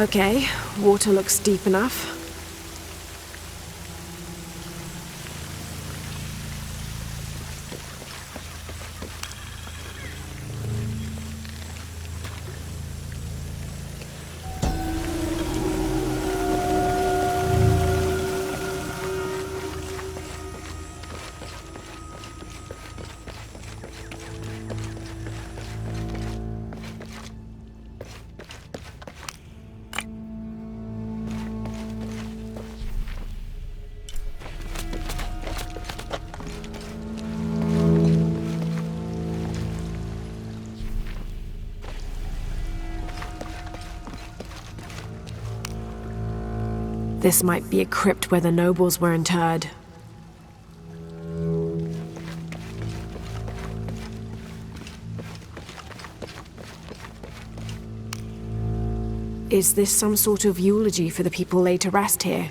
Okay, water looks deep enough. This might be a crypt where the nobles were interred. Is this some sort of eulogy for the people laid to rest here?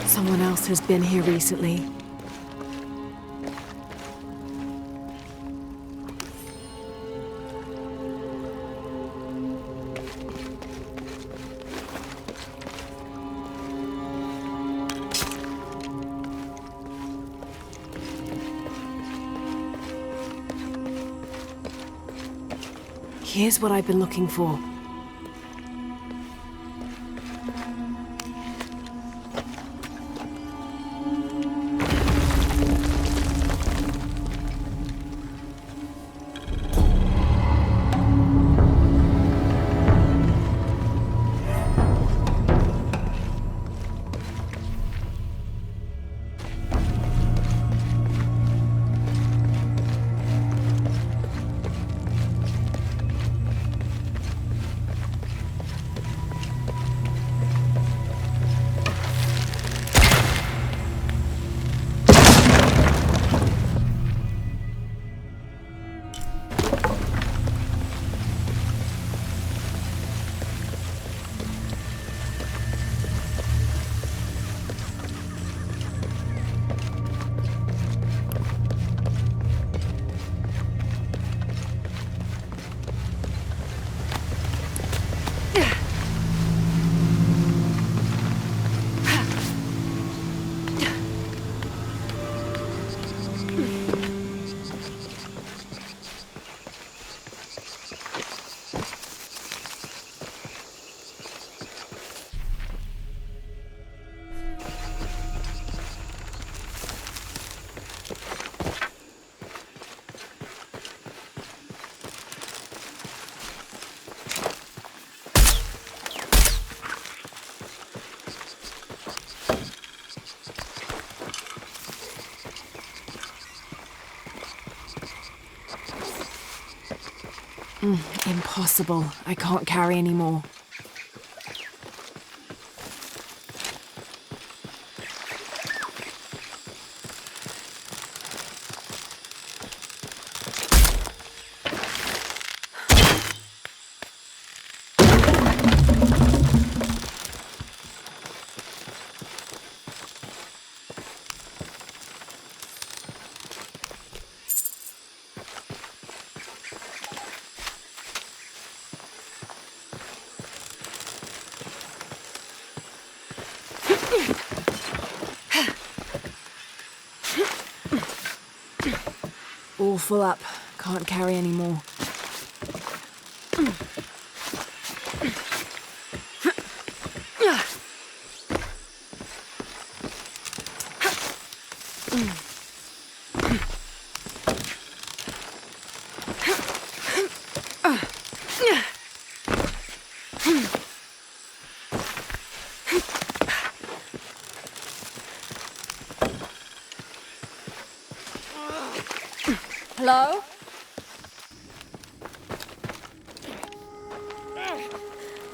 Someone else has been here recently. Here's what I've been looking for. Impossible. I can't carry anymore. All full up. Can't carry anymore. Hello?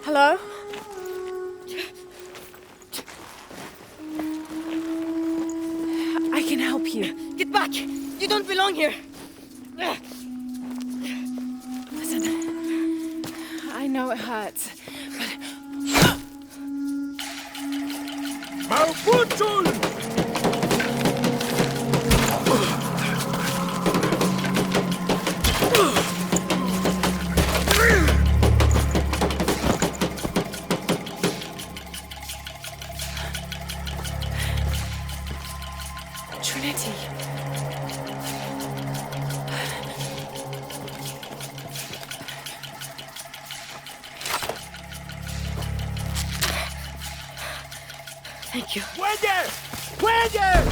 Hello? I can help you. Get back! You don't belong here! Listen, I know it hurts, Trinity. Thank you. ¡Cuelle! ¡Cuelle!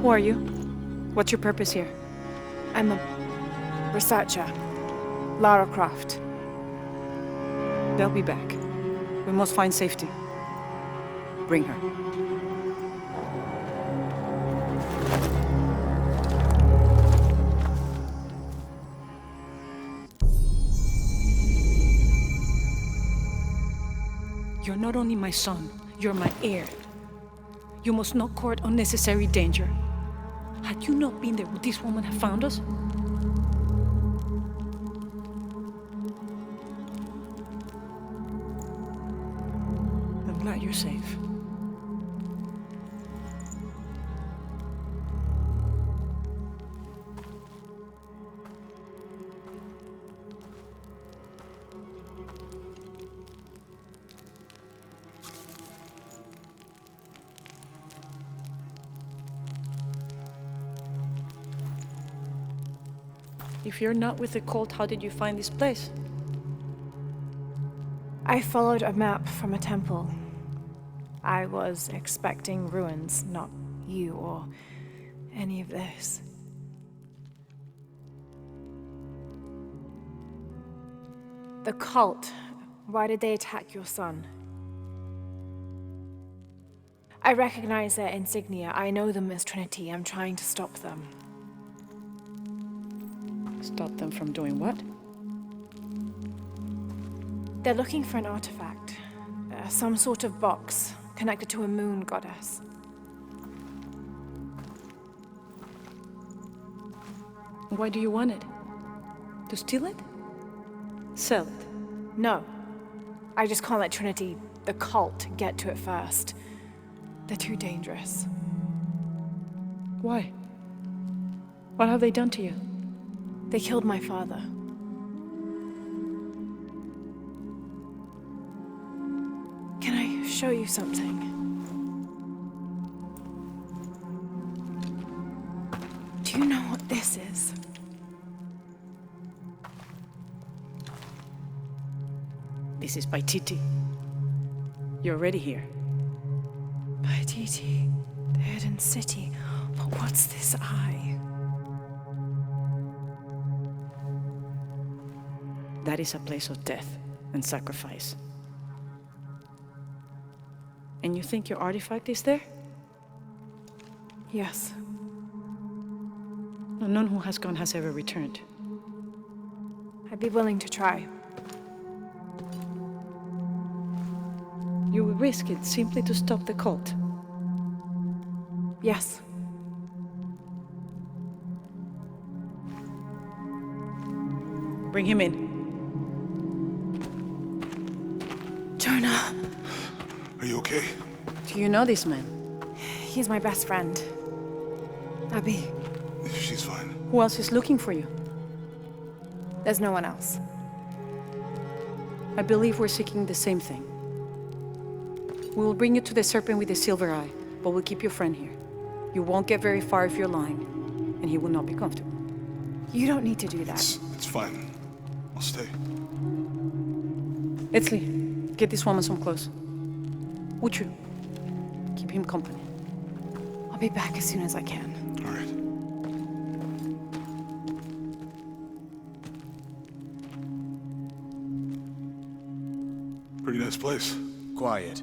Who are you? What's your purpose here? I'm a researcher. Lara Croft. They'll be back. We must find safety. Bring her. You're not only my son, you're my heir. You must not court unnecessary danger. Had you not been there, would this woman have found us? I'm glad you're safe. If you're not with the cult, how did you find this place? I followed a map from a temple. I was expecting ruins, not you or any of this. The cult, why did they attack your son? I recognize their insignia. I know them as Trinity. I'm trying to stop them. Stop them from doing what? They're looking for an artifact. Some sort of box connected to a moon goddess. Why do you want it? To steal it? Sell it? No. I just can't let Trinity, the cult, get to it first. They're too dangerous. Why? What have they done to you? They killed my father. Can I show you something? Do you know what this is? This is by Titi. You're already here. Nefertiti, the hidden city. But what's this eye? That is a place of death and sacrifice. And you think your artifact is there? Yes. No, none who has gone has ever returned. I'd be willing to try. You would risk it simply to stop the cult. Yes. Bring him in. Jonah! Are you okay? Do you know this man? He's my best friend. Abby, She's fine. Who else is looking for you? there's no one else. I believe we're seeking the same thing. We will bring you to the serpent with the silver eye, but we'll keep your friend here. You won't get very far if you're lying, and he will not be comfortable. You don't need to do that. It's fine. I'll stay. Etzli, get this woman some clothes. Uchu, keep him company. I'll be back as soon as I can. All right. Pretty nice place. Quiet.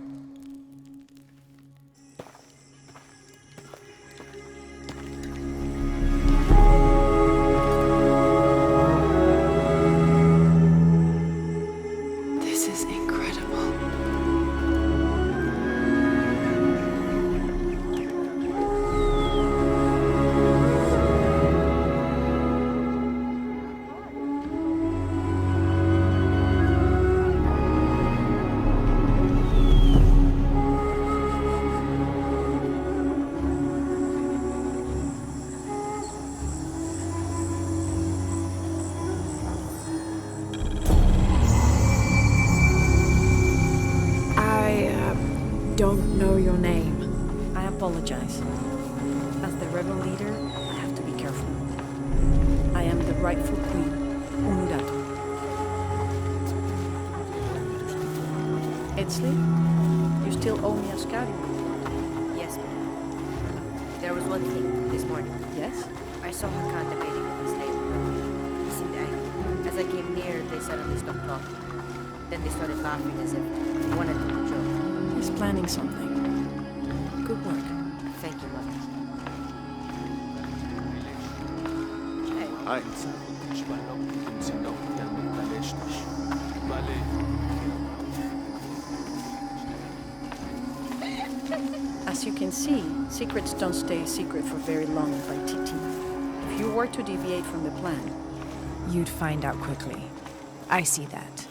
This is incredible. Don't know your name. I apologize. As the rebel leader, I have to be careful. I am the rightful queen, Unuratu. Etzli, you still owe me a scouting report. Yes, ma'am. There was one thing this morning. Yes? I saw Hakan debating with his neighbor. You see, as I came near, they suddenly stopped talking. Then they started laughing as if one had told a joke. He's planning something. Good work. Thank you, Mother. Hi. As you can see, secrets don't stay a secret for very long by TT. If you were to deviate from the plan, You'd find out quickly. I see that.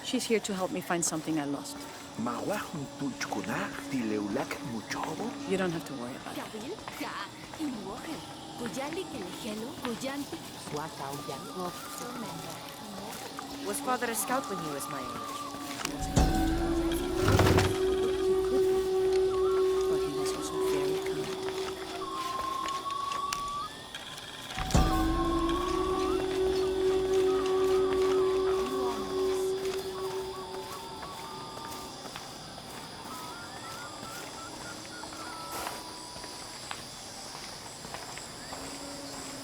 she's here to help me find something I lost. You don't have to worry about it. Was father a scout when he was my age? But he was also very kind.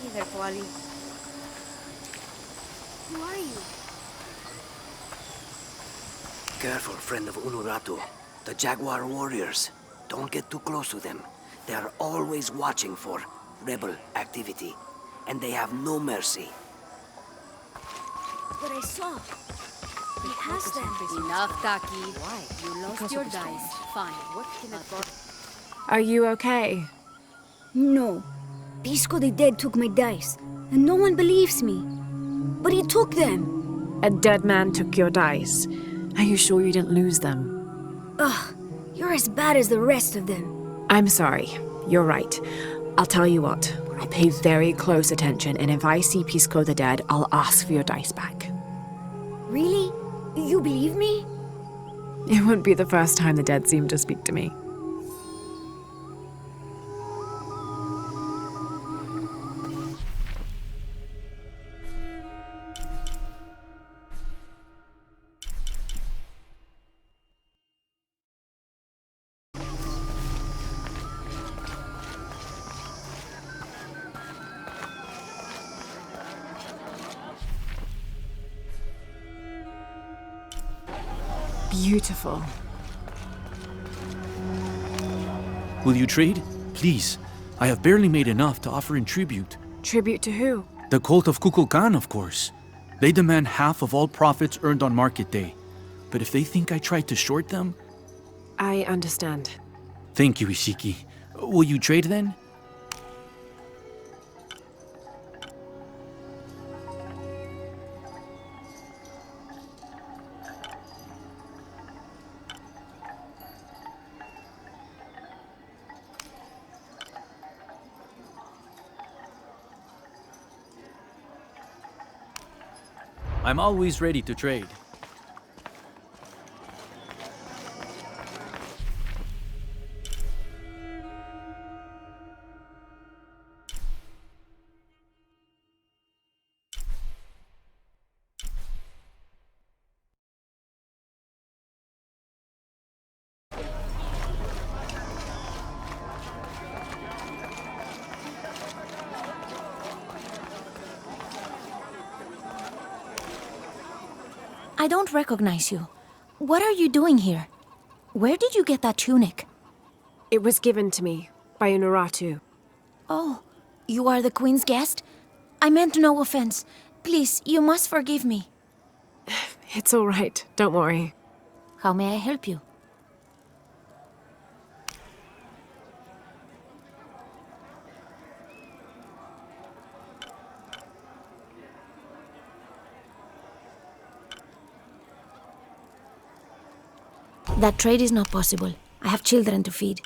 Hey there, Polly. Who are you? Careful, friend of Unuratu. The Jaguar warriors. Don't get too close to them. They are always watching for rebel activity. And they have no mercy. But I saw. He has them. Enough, Taki. Why? You lost your dice. Fine. What can I Are you okay? No. Pisco the Dead took my dice, and no one believes me. But he took them. A dead man took your dice. Are you sure you didn't lose them? Ugh, you're as bad as the rest of them. I'm sorry. You're right. I'll tell you what. I'll pay very close attention, and if I see Pisco the Dead, I'll ask for your dice back. Really? You believe me? It wouldn't be the first time the dead seemed to speak to me. beautiful. Will you trade? Please. I have barely made enough to offer in tribute. Tribute to who? The cult of Kukulkan, of course. They demand half of all profits earned on market day. But if they think I tried to short them... I understand. Thank you, Ishiki. Will you trade then? I'm always ready to trade. I don't recognize you. What are you doing here? Where did you get that tunic? It was given to me by Unuratu. Oh, you are the Queen's guest? I meant no offense. Please, you must forgive me. It's all right, don't worry. How may I help you? That trade is not possible. I have children to feed.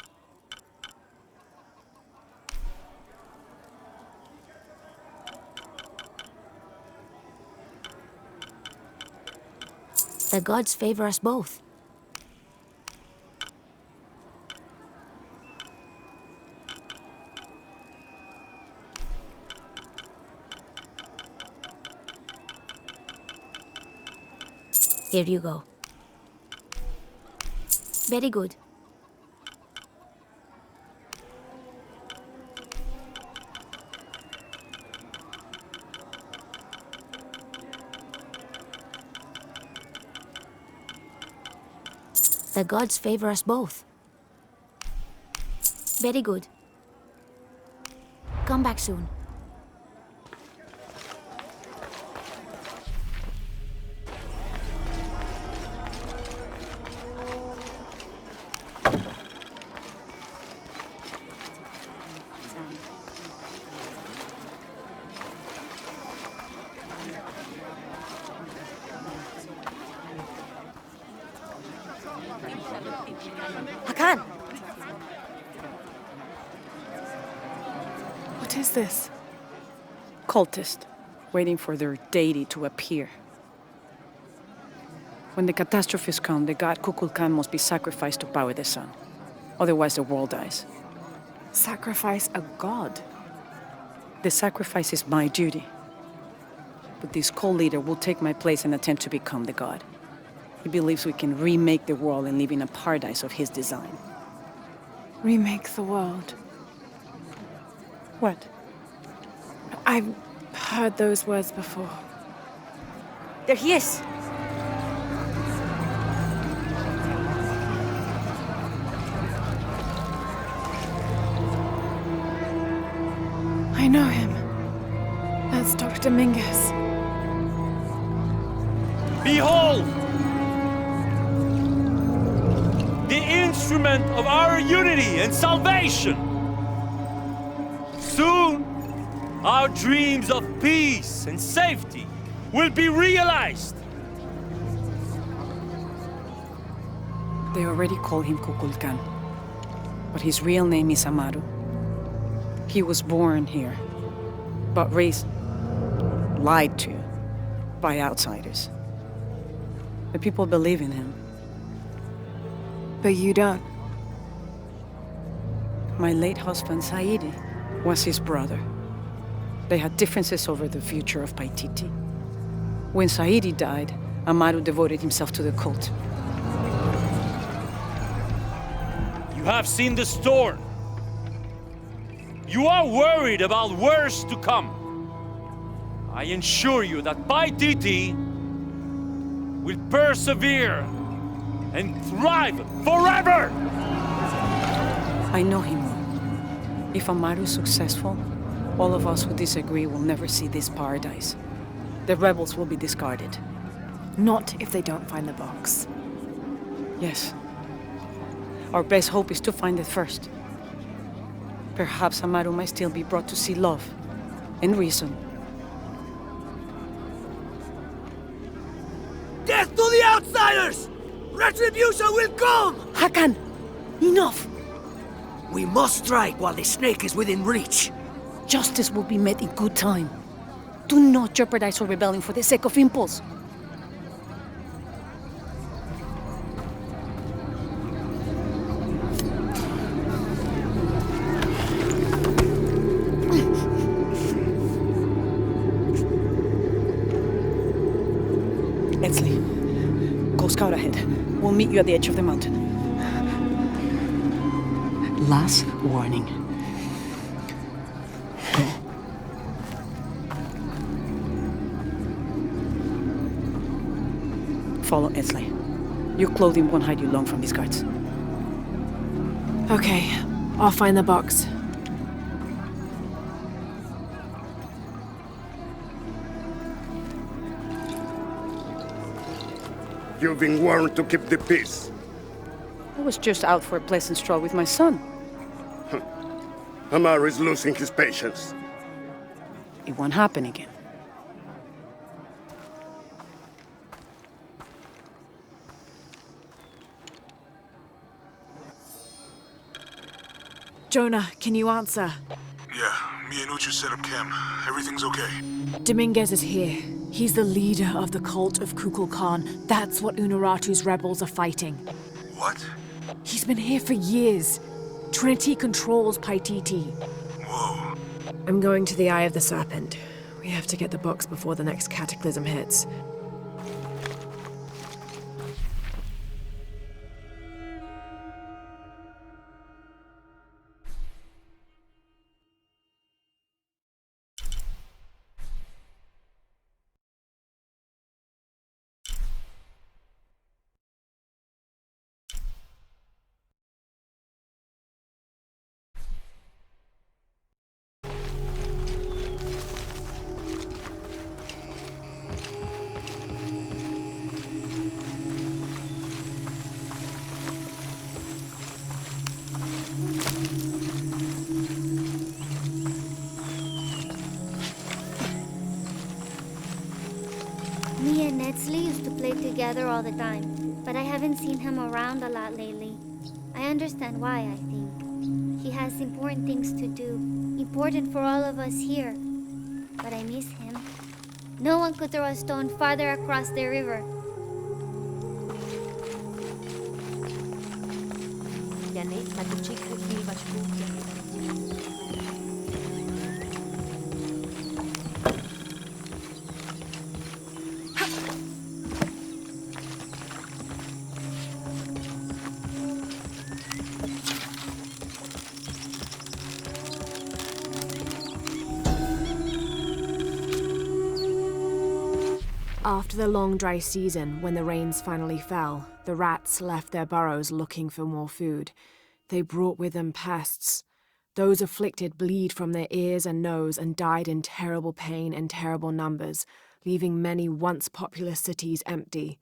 The gods favor us both. Here you go. Very good. The gods favor us both. Very good. Come back soon. Hakan! What is this? Cultist, waiting for their deity to appear. When the catastrophes come, the god Kukulkan must be sacrificed to power the sun. Otherwise, the world dies. Sacrifice a god? The sacrifice is my duty. But this cult leader will take my place and attempt to become the god. He believes we can remake the world and live in a paradise of his design. Remake the world. What? I've heard those words before. There he is! I know him. That's Dr. Mingus. Behold! The instrument of our unity and salvation! Soon, our dreams of peace and safety will be realized! They already call him Kukulkan, but his real name is Amaru. He was born here, but raised, lied to, by outsiders. The people believe in him. But you don't. My late husband, Saidi, was his brother. They had differences over the future of Paititi. When Saidi died, Amaru devoted himself to the cult. You have seen the storm. You are worried about worse to come. I assure you that Paititi will persevere and thrive forever! I know he will. If Amaru is successful, all of us who disagree will never see this paradise. The rebels will be discarded. Not if they don't find the box. Yes. Our best hope is to find it first. Perhaps Amaru might still be brought to see love and reason. Death to the outsiders! Retribution will come! Hakan! Enough! We must strike while the snake is within reach. Justice will be met in good time. Do not jeopardize our rebellion for the sake of impulse. Etzli, go scout ahead. We'll meet you at the edge of the mountain. Last warning. Go. Follow Etzli. Your clothing won't hide you long from these guards. Okay, I'll find the box. You've been warned to keep the peace. I was just out for a pleasant stroll with my son. Amaru is losing his patience. It won't happen again. Jonah, can you answer? Yeah, me and Uchu set up camp. Everything's okay. Dominguez is here. He's the leader of the cult of Kukulkan. That's what Unuratu's rebels are fighting. What? He's been here for years. Trinity controls Paititi. Whoa. I'm going to the Eye of the Serpent. We have to get the box before the next cataclysm hits. Me and Nedsley used to play together all the time, but I haven't seen him around a lot lately. I understand why, I think. He has important things to do, important for all of us here. But I miss him. No one could throw a stone farther across the river. After the long dry season, when the rains finally fell, the rats left their burrows looking for more food. They brought with them pests. Those afflicted bleed from their ears and nose and died in terrible pain and terrible numbers, leaving many once populous cities empty.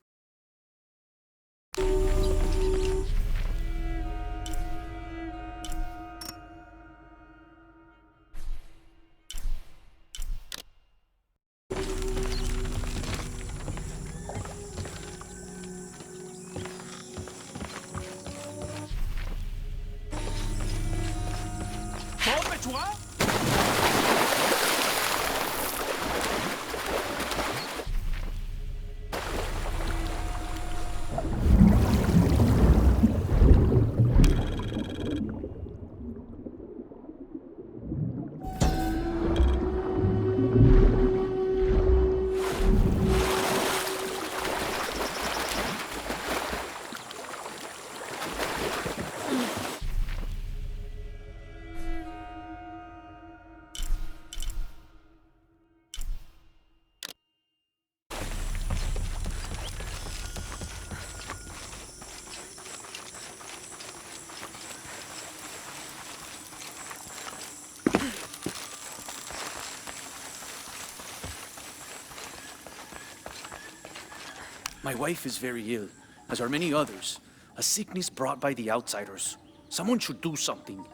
My wife is very ill, as are many others. A sickness brought by the outsiders. Someone should do something.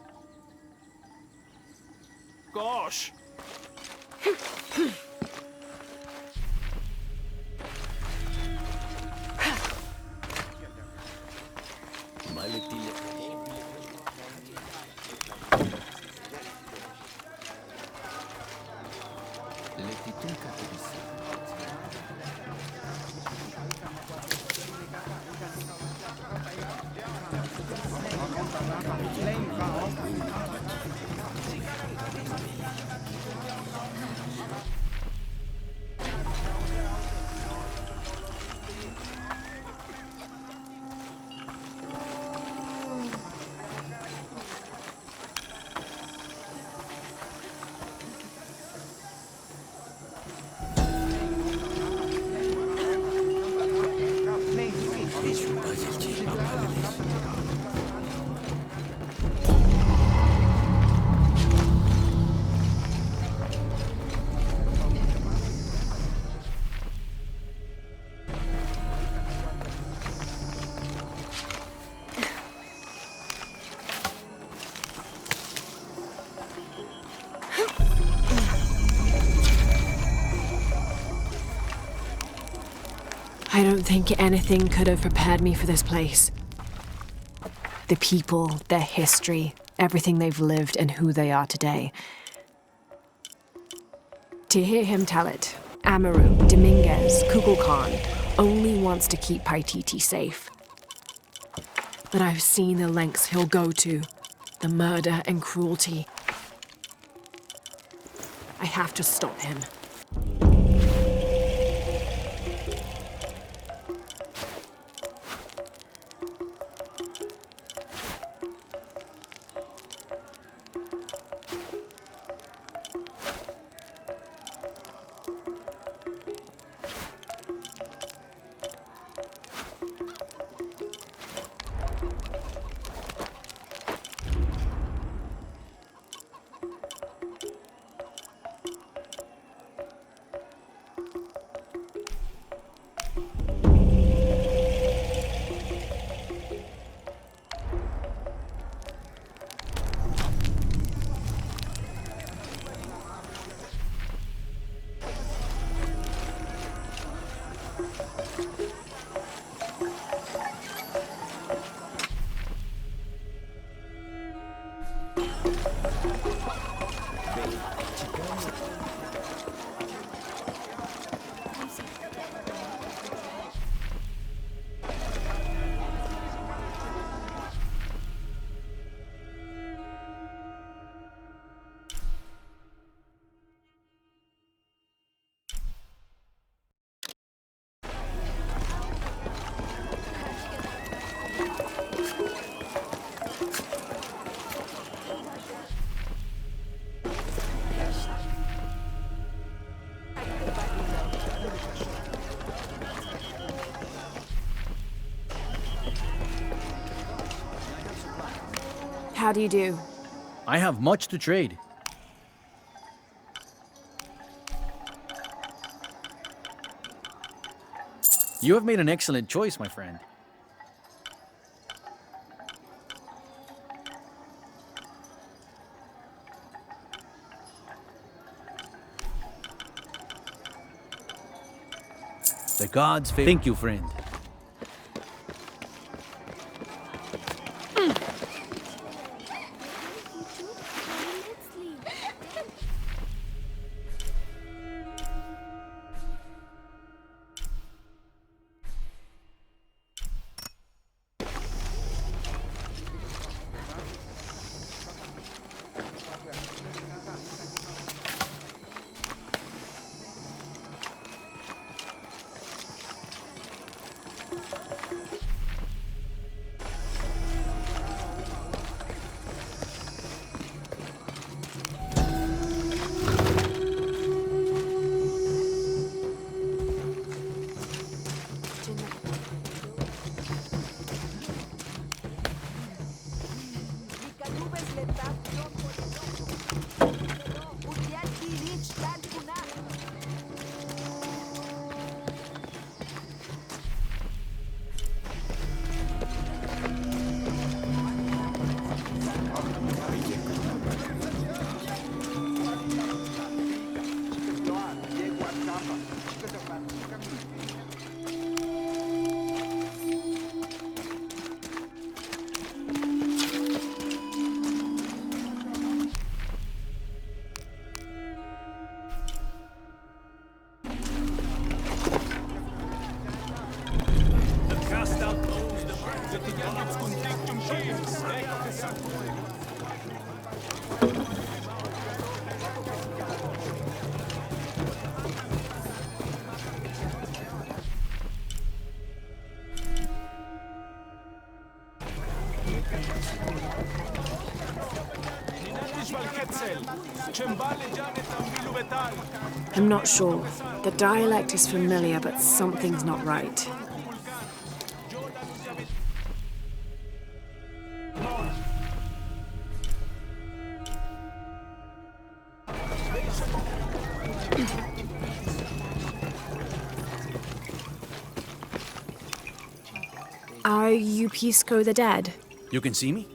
Gosh! I don't think anything could have prepared me for this place. The people, their history, everything they've lived and who they are today. To hear him tell it, Amaru, Dominguez, Kukulkan only wants to keep Paititi safe. But I've seen the lengths he'll go to, the murder and cruelty. I have to stop him. How do you do? I have much to trade. You have made an excellent choice, my friend. The gods favor. Thank you, friend. I'm not sure. The dialect is familiar, but something's not right. Are you Pisco the Dead? You can see me?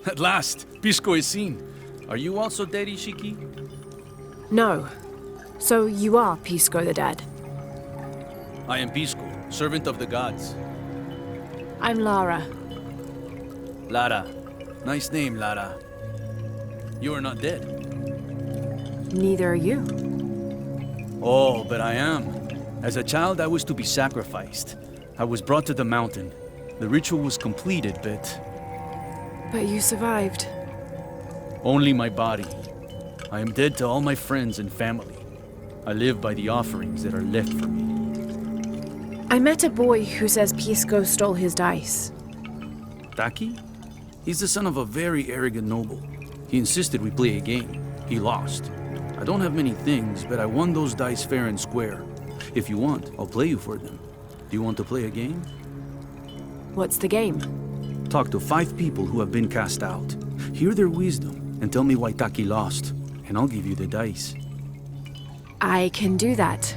At last, Pisco is seen. Are you also dead, Ishiki? No. So you are Pisco the Dead? I am Pisco, servant of the gods. I'm Lara. Lara. Nice name, Lara. You are not dead. Neither are you. Oh, but I am. As a child, I was to be sacrificed. I was brought to the mountain. The ritual was completed, but... But you survived. Only my body. I am dead to all my friends and family. I live by the offerings that are left for me. I met a boy who says Pisco stole his dice. Taki? He's the son of a very arrogant noble. He insisted we play a game. He lost. I don't have many things, but I won those dice fair and square. If you want, I'll play you for them. Do you want to play a game? What's the game? Talk to 5 people who have been cast out. Hear their wisdom and tell me why Taki lost, and I'll give you the dice. I can do that.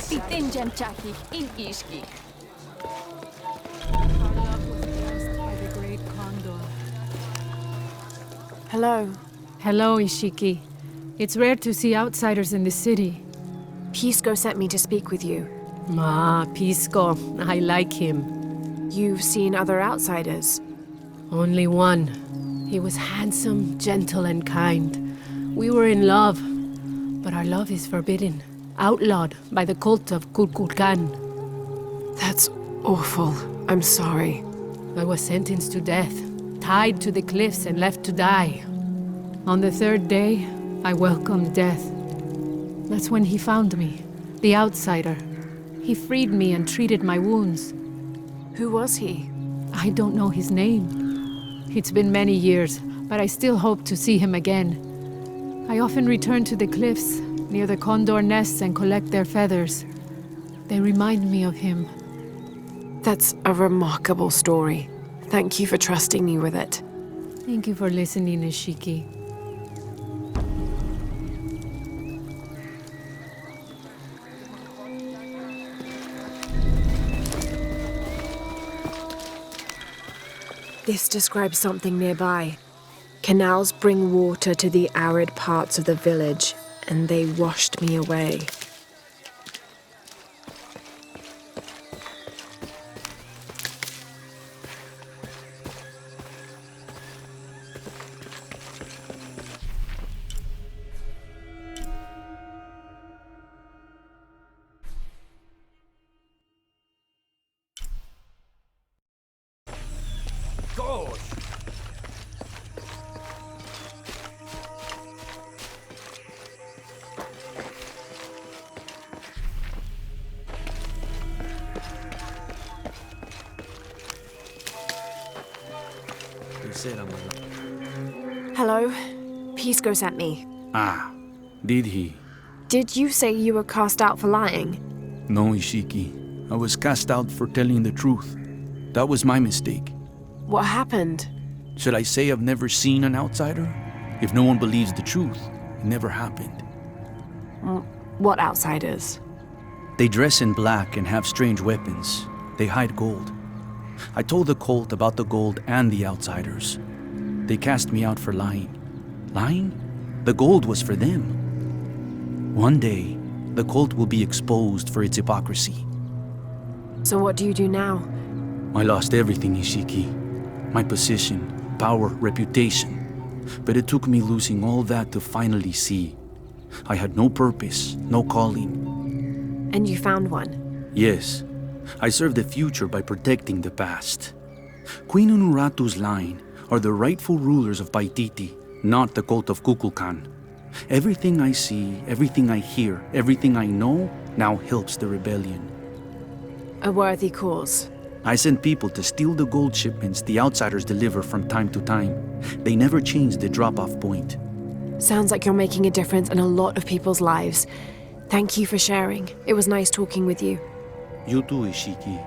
Bitinjam chaki in ishki. Hello. Hello, Ishiki. It's rare to see outsiders in the city. Pisco sent me to speak with you. Ah, Pisco. I like him. You've seen other outsiders? Only one. He was handsome, gentle, and kind. We were in love, but our love is forbidden. Outlawed by the cult of Kukulkan. That's awful. I'm sorry. I was sentenced to death, tied to the cliffs and left to die. On the 3rd day, I welcomed death. That's when he found me, the outsider. He freed me and treated my wounds. Who was he? I don't know his name. It's been many years, but I still hope to see him again. I often return to the cliffs, near the condor nests, and collect their feathers. They remind me of him. That's a remarkable story. Thank you for trusting me with it. Thank you for listening, Ishiki. This describes something nearby. Canals bring water to the arid parts of the village, and they washed me away. Hello. Pisco sent me. Ah, did he? Did you say you were cast out for lying? No, Ishiki. I was cast out for telling the truth. That was my mistake. What happened? Should I say I've never seen an outsider? If no one believes the truth, it never happened. What outsiders? They dress in black and have strange weapons. They hide gold. I told the cult about the gold and the outsiders. They cast me out for lying. Lying? The gold was for them. One day, the cult will be exposed for its hypocrisy. So what do you do now? I lost everything, Ishiki. My position, power, reputation. But it took me losing all that to finally see. I had no purpose, no calling. And you found one? Yes. I serve the future by protecting the past. Queen Unuratu's line are the rightful rulers of Paititi, not the cult of Kukulkan. Everything I see, everything I hear, everything I know now helps the rebellion. A worthy cause. I send people to steal the gold shipments the outsiders deliver from time to time. They never change the drop-off point. Sounds like you're making a difference in a lot of people's lives. Thank you for sharing. It was nice talking with you. You too, Ishiki.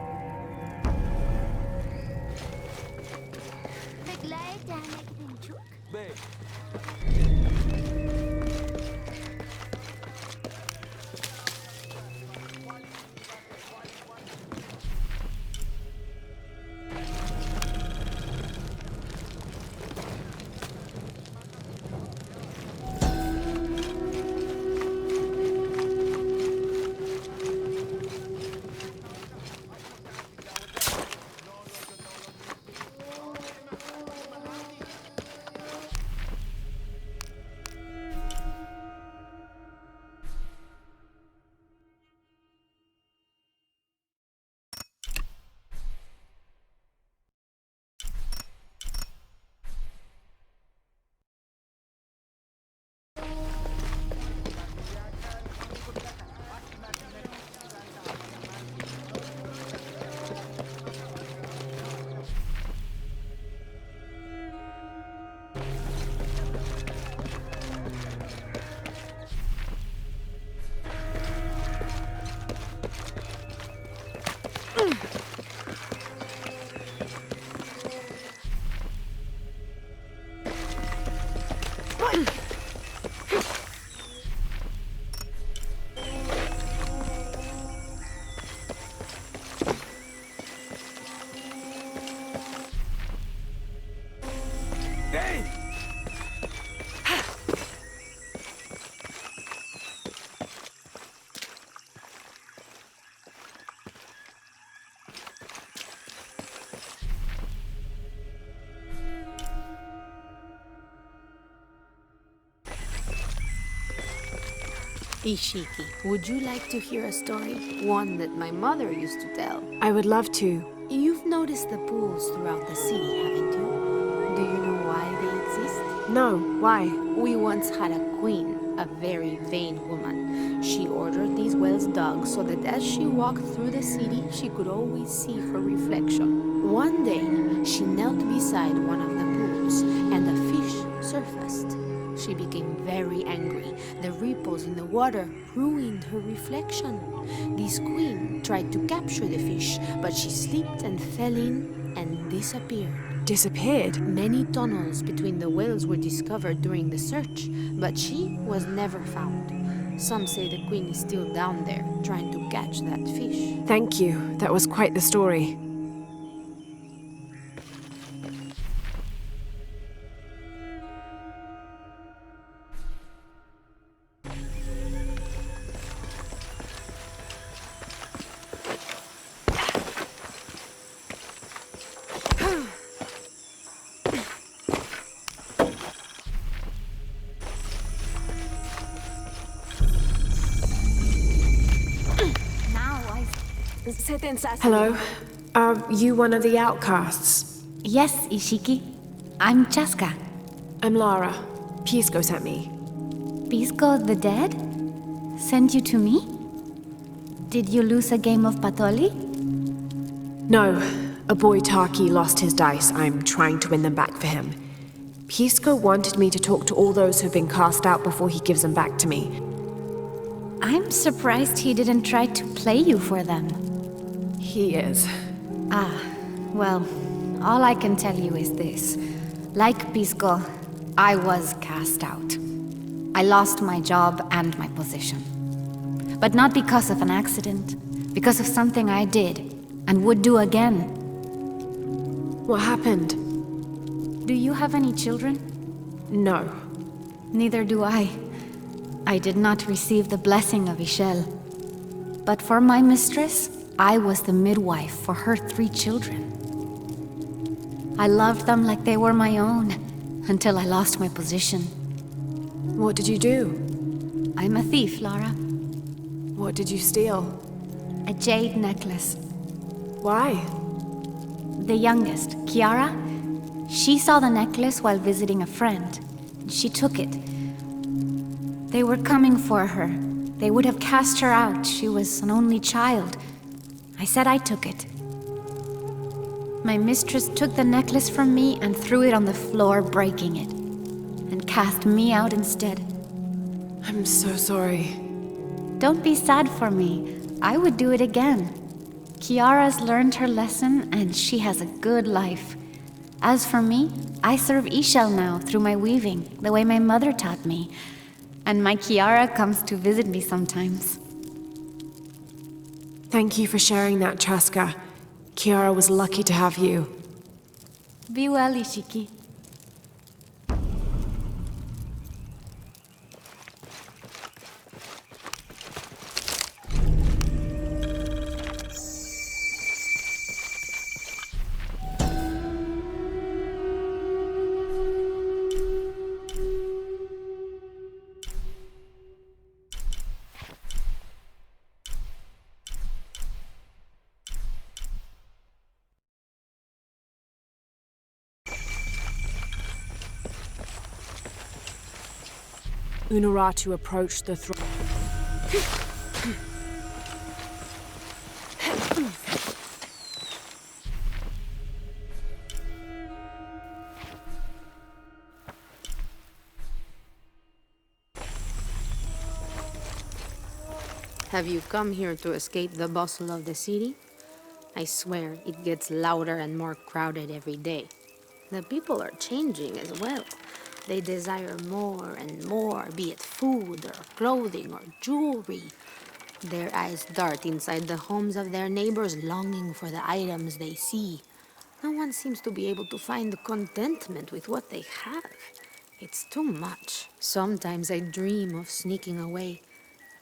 Ishiki, would you like to hear a story? One that my mother used to tell. I would love to. You've noticed the pools throughout the city, haven't you? Do you know why they exist? No, why? We once had a queen, a very vain woman. She ordered these wells dug so that as she walked through the city, she could always see her reflection. One day, she knelt beside one of the pools, and a fish surfaced. She became very angry. The ripples in the water ruined her reflection. This queen tried to capture the fish, but she slipped and fell in and disappeared. Disappeared? Many tunnels between the wells were discovered during the search, but she was never found. Some say the queen is still down there, trying to catch that fish. Thank you. That was quite the story. Hello. Are you one of the outcasts? Yes, Ishiki. I'm Chaska. I'm Lara. Pisco sent me. Pisco the dead? Sent you to me? Did you lose a game of Patoli? No. A boy Taki lost his dice. I'm trying to win them back for him. Pisco wanted me to talk to all those who've been cast out before he gives them back to me. I'm surprised he didn't try to play you for them. He is. Ah, well, all I can tell you is this. Like Pisco, I was cast out. I lost my job and my position. But not because of an accident, because of something I did and would do again. What happened? Do you have any children? No. Neither do I. I did not receive the blessing of Ishel. But for my mistress, I was the midwife for her 3 children. I loved them like they were my own, until I lost my position. What did you do? I'm a thief, Lara. What did you steal? A jade necklace. Why? The youngest, Kiara, she saw the necklace while visiting a friend. She took it. They were coming for her. They would have cast her out. She was an only child. I said I took it. My mistress took the necklace from me and threw it on the floor, breaking it, and cast me out instead. I'm so sorry. Don't be sad for me. I would do it again. Kiara's learned her lesson, and she has a good life. As for me, I serve Ishel now through my weaving, the way my mother taught me. And my Kiara comes to visit me sometimes. Thank you for sharing that, Chaska. Kiara was lucky to have you. Be well, Ishiki. Unuratu approached the throne. Have you come here to escape the bustle of the city? I swear, it gets louder and more crowded every day. The people are changing as well. They desire more and more, be it food or clothing or jewelry. Their eyes dart inside the homes of their neighbors, longing for the items they see. No one seems to be able to find contentment with what they have. It's too much. Sometimes I dream of sneaking away,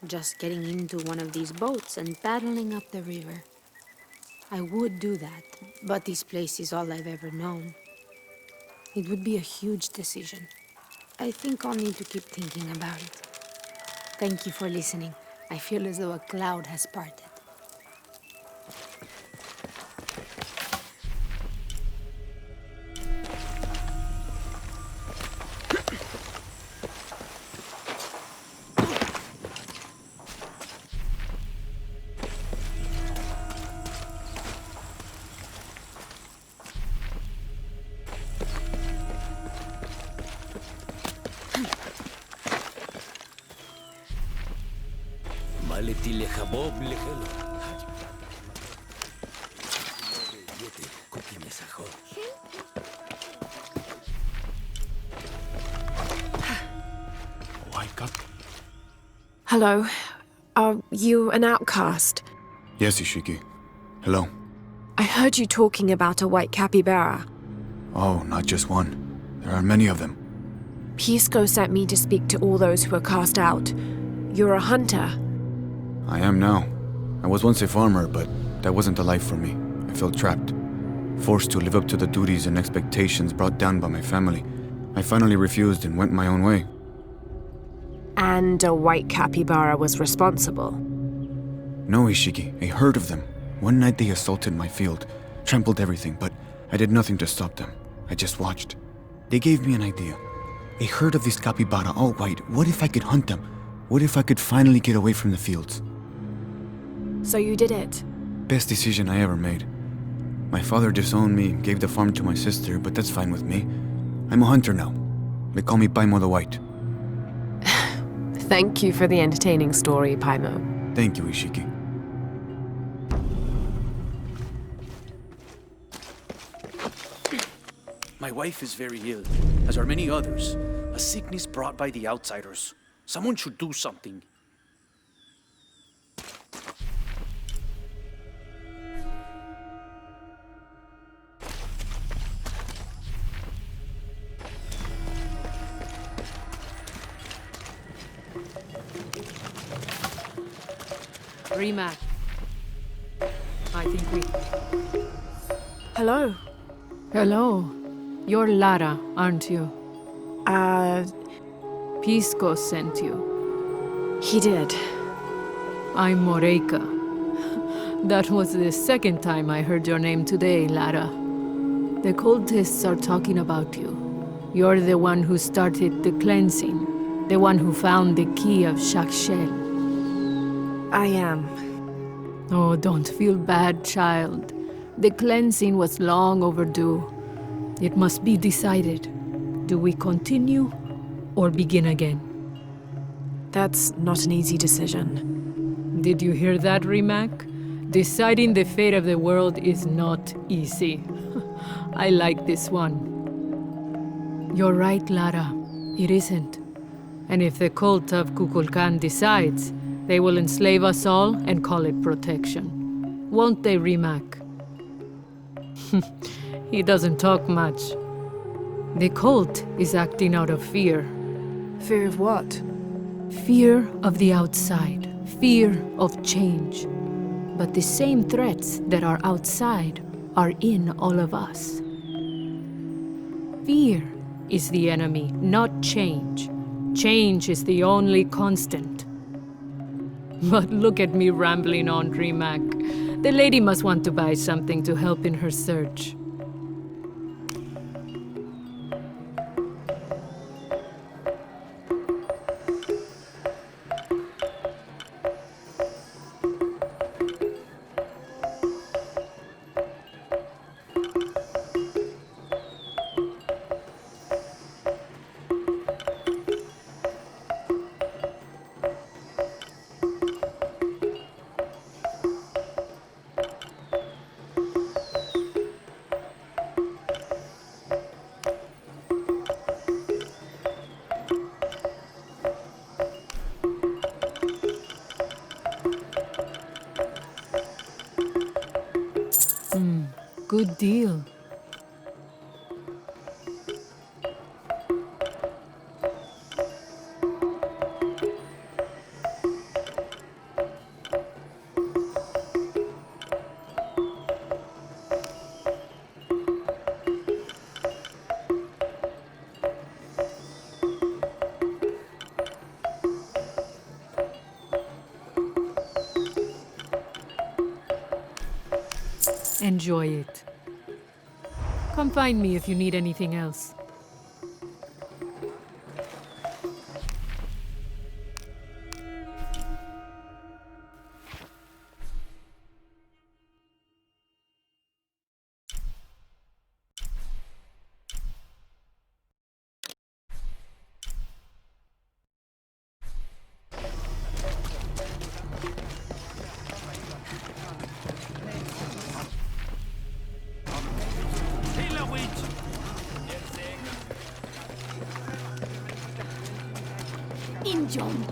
just getting into one of these boats and paddling up the river. I would do that, but this place is all I've ever known. It would be a huge decision. I think I'll need to keep thinking about it. Thank you for listening. I feel as though a cloud has parted. Hello. Are you an outcast? Yes, Ishiki. Hello. I heard you talking about a white capybara. Oh, not just one. There are many of them. Pisco sent me to speak to all those who were cast out. You're a hunter. I am now. I was once a farmer, but that wasn't the life for me. I felt trapped. Forced to live up to the duties and expectations brought down by my family. I finally refused and went my own way. And a white capybara was responsible? No, Ishiki. A herd of them. One night they assaulted my field, trampled everything, but I did nothing to stop them. I just watched. They gave me an idea. A herd of these capybara, all white. What if I could hunt them? What if I could finally get away from the fields? So you did it? Best decision I ever made. My father disowned me, gave the farm to my sister, but that's fine with me. I'm a hunter now. They call me Paimo the White. Thank you for the entertaining story, Paimo. Thank you, Ishiki. My wife is very ill, as are many others. A sickness brought by the outsiders. Someone should do something. Rima, I think we... Hello. Hello. You're Lara, aren't you? Pisco sent you. He did. I'm Moreika. That was the second time I heard your name today, Lara. The cultists are talking about you. You're the one who started the cleansing. The one who found the key of Shakshel. I am. Oh, don't feel bad, child. The cleansing was long overdue. It must be decided. Do we continue or begin again? That's not an easy decision. Did you hear that, Rimac? Deciding the fate of the world is not easy. I like this one. You're right, Lara. It isn't. And if the cult of Kukulkan decides, they will enslave us all and call it protection. Won't they, Rimac? He doesn't talk much. The cult is acting out of fear. Fear of what? Fear of the outside. Fear of change. But the same threats that are outside are in all of us. Fear is the enemy, not change. Change is the only constant. But look at me rambling on, Rimac. The lady must want to buy something to help in her search. Good deal. Enjoy it. Come find me if you need anything else. Injom.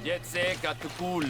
Yetzek at the pool.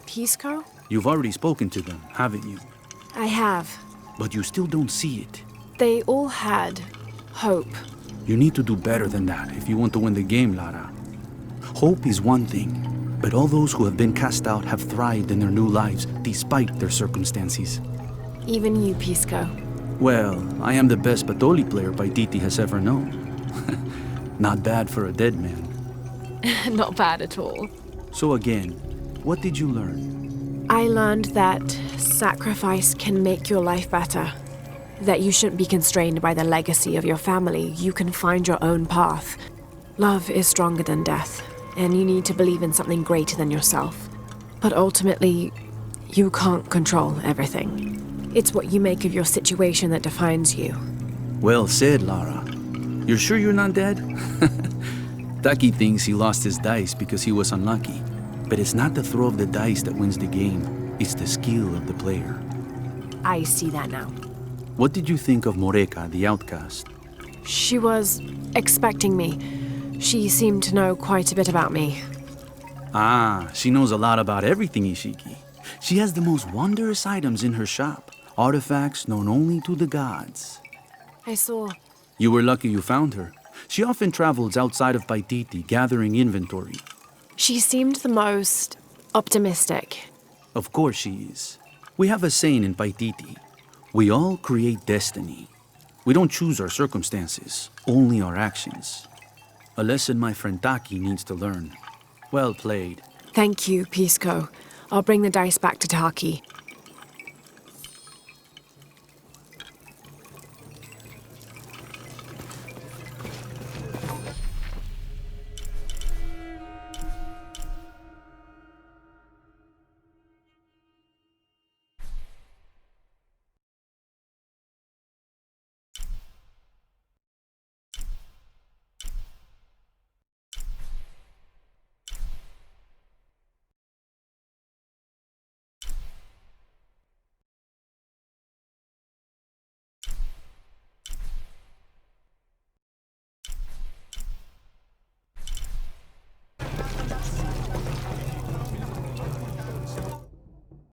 Pisco? You've already spoken to them, haven't you? I have. But you still don't see it. They all had hope. You need to do better than that if you want to win the game, Lara. Hope is one thing, But all those who have been cast out have thrived in their new lives despite their circumstances. Even you, Pisco. Well, I am the best Batoli player Paititi has ever known. Not bad for a dead man. Not bad at all. So again, what did you learn? I learned that sacrifice can make your life better. That you shouldn't be constrained by the legacy of your family. You can find your own path. Love is stronger than death, and you need to believe in something greater than yourself. But ultimately, you can't control everything. It's what you make of your situation that defines you. Well said, Lara. You're sure you're not dead? Taki thinks he lost his dice because he was unlucky. But it's not the throw of the dice that wins the game. It's the skill of the player. I see that now. What did you think of Moreka, the outcast? She was expecting me. She seemed to know quite a bit about me. Ah, she knows a lot about everything, Ishiki. She has the most wondrous items in her shop. Artifacts known only to the gods. I saw. You were lucky you found her. She often travels outside of Paititi, gathering inventory. She seemed the most optimistic. Of course she is. We have a saying in Paititi. We all create destiny. We don't choose our circumstances, only our actions. A lesson my friend Taki needs to learn. Well played. Thank you, Pisco. I'll bring the dice back to Taki.